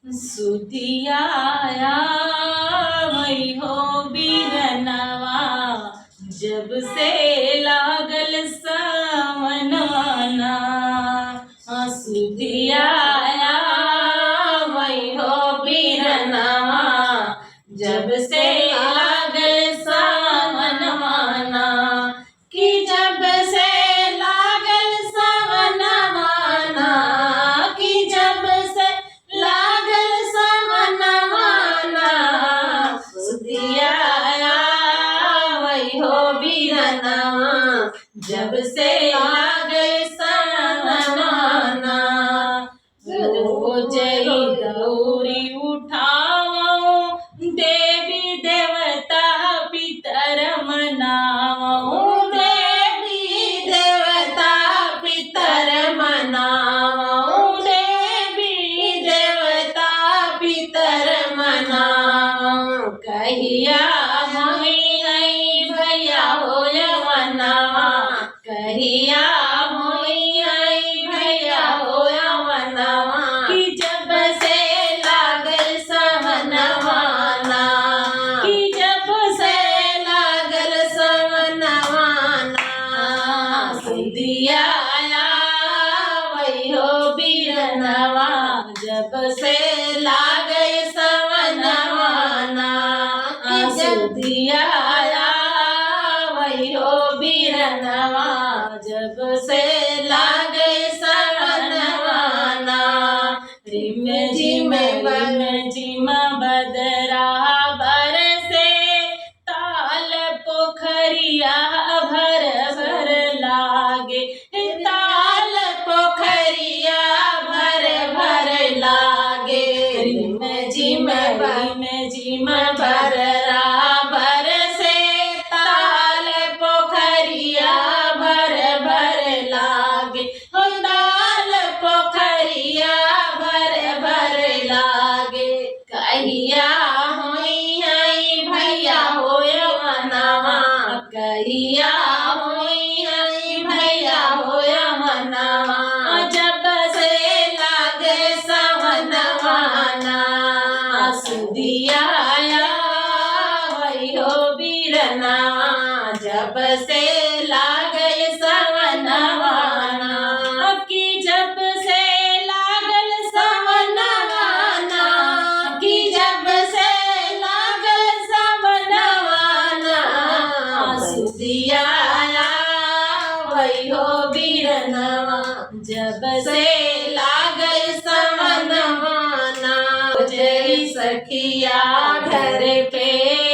सुधियाया वही हो बिरनवा, जब से लागल सावनवाना। सुधियाया वही हो बिरनवा, जब से लागल सावनवाना। कि जब से लागल सावनवाना, कि जब से लागल सावनवाना। सुधियाया वही हो बिरनवा, जब से लागल सावनवाना। रोज दौरी उठाओ, देवी देवता पितर मनाओ। देवी देवता पितर मनाओ, देवी देवता पितर मनाओ। कहिया होई आई भैया हो यवनवा, कहिया होई आई भैया हो यवनवा। कि जब से लागल सावनवाना, कि जब से लागल सावनवाना। सुधियाया वही हो बिरनवा, जब से लागल सावनवाना। सुधियाया वही हो बिरनवा, जब से लागल सावनवाना। रिम झिम बदरा बरसे, ताल पोखरिया भर भर लागे। ताल पोखरिया भर भर लागे। रिम झिम बदरा बरसे, ताल पोखरिया भर भर लागे। ताल पोखरिया भर भर लागे। कहिया होई आई भैया हो यवनवा, कहिया होई आई भैया हो यवनवा। जब से लागे सावनवाना। सुधियाया वही हो बिरनवा, जब से लागल सावनवाना। कि जब से लागल सावनवाना, कि जब से लागल सावनवाना। सुधियाया वही हो बिरनवा, जब से लागल सावनवाना। जय सखिया घर पे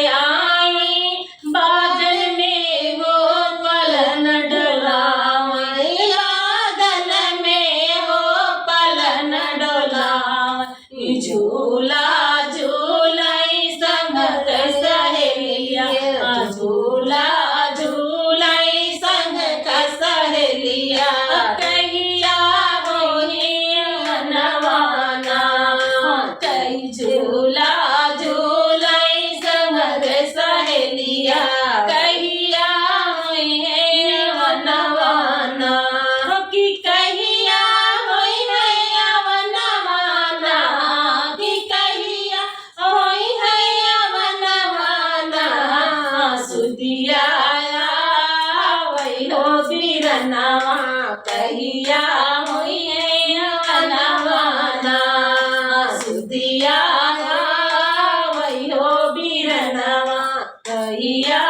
आई, बादल में वो पलन डोलावे। बादल में वो पलन डोलावे। झूला झूलाई संगत सहेलिया, झूला झूलाई संगत सहेलिया। कहिया होई यवनवाना, कई झूला झूलाई संगत सहेलिया। कहिया होई यवनवाना, कि कहिया होई यवनवाना। कि कहिया होई यवनवाना। सुधियाया वही हो बिरनवा, कहिया होई यवनवाना। सुधियाया वही हो बिरनवा, कहिया